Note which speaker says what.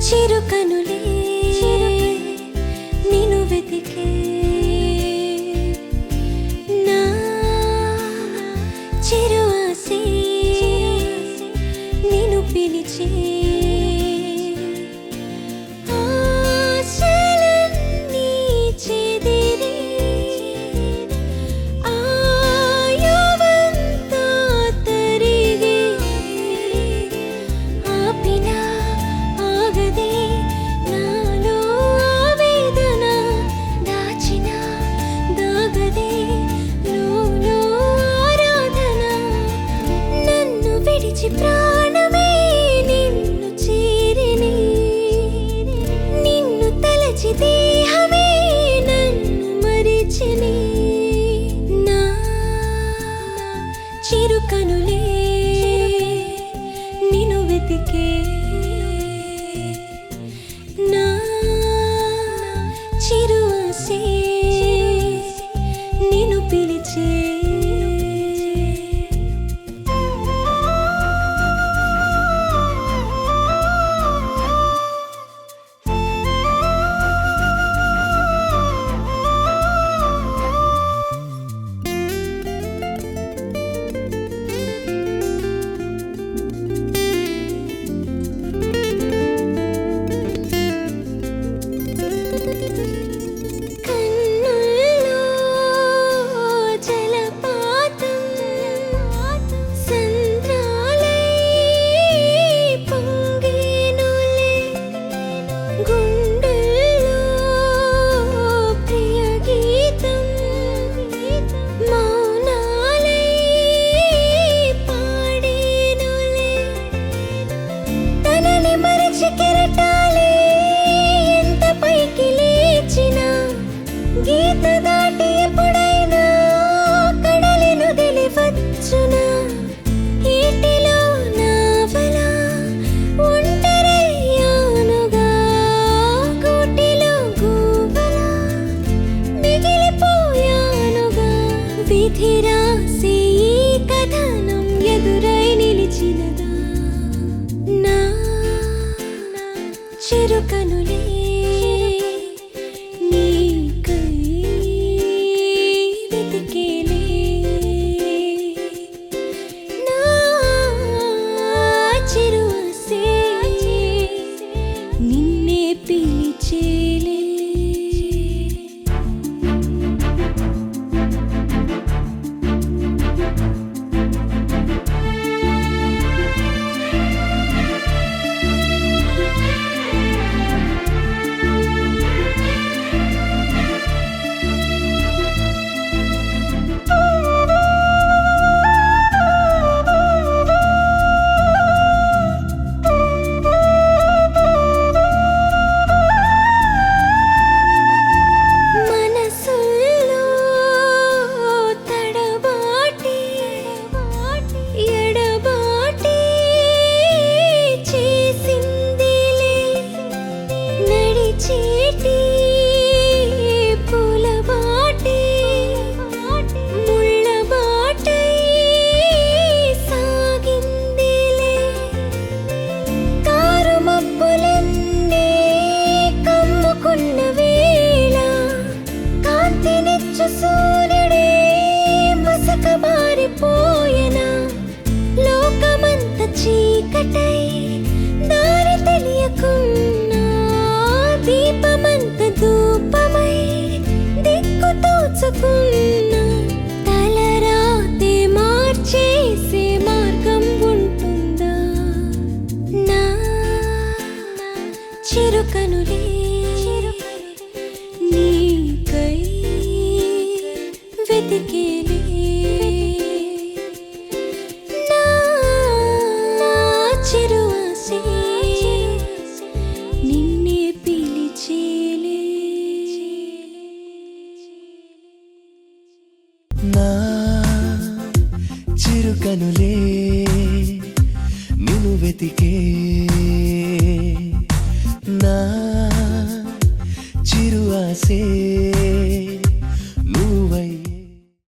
Speaker 1: చిరుకనులే నిన్ను వెతికే నా చిరు ఆసే నిన్ను పిలిచే ఆశలన్నీ చెదిరి ఆయువంతా తరిగి ఆపినా ఆగదే నాలో ఆవేదన దాచినా దాగదే లోలో ఆరాధన నన్ను విడిచి ప్రాణమే నిన్ను చేరిని నిన్ను తలచి దేహమే నన్ను మరిచిని నా చిరుకనులే నిన్ను వెతికే నా చిరు ఆసే నిన్ను పిలిచే కన్నుల్లో జలపాతం సంద్రాలై పొంగేనులే గుండెల్లో ప్రియ గీతం మౌనాలై పాడేనులే తనని మరచి కెరటాలే ఎంత పైకి లేచినా గీత దాటి ఎప్పుడైనా కడలిను తెలివచ్చునా ఈటిలో నావలా ఒంటరయ్యానుగా గూటిలో గూబలా మిగిలిపోయానుగా విధి రాసి ఈ కథనం ఎదురై నిలిచినదా నా చిరుకనులే నీకై వెతికేలే నా చిరు ఆసే నిన్నే పిలిచేలే మనసుల్లో తడబాటి ఎడబాటి చేసిందిలే నడిచేటి పూలబాటి ముళ్ళబాటై సాగిందిలే కారు మబ్బులన్నీ కమ్ముకున్న వేళ కాంతినిచ్చు సూర్యుడే మసకబారిపోయెనా లోకమంత చీకటై దారి తెలియకున్నా దీపమంత ధూపమై దిక్కు తోచుకున్నా తలరాతే మార్చేసే మార్గం ఉంటుందా నా చిరుకనులే నీకై వెతికేలే నా చిరు ఆసే నిన్నే పిలిచేలే
Speaker 2: నా చిరుకనులే నిన్ను వెతికే నా చిరు ఆసే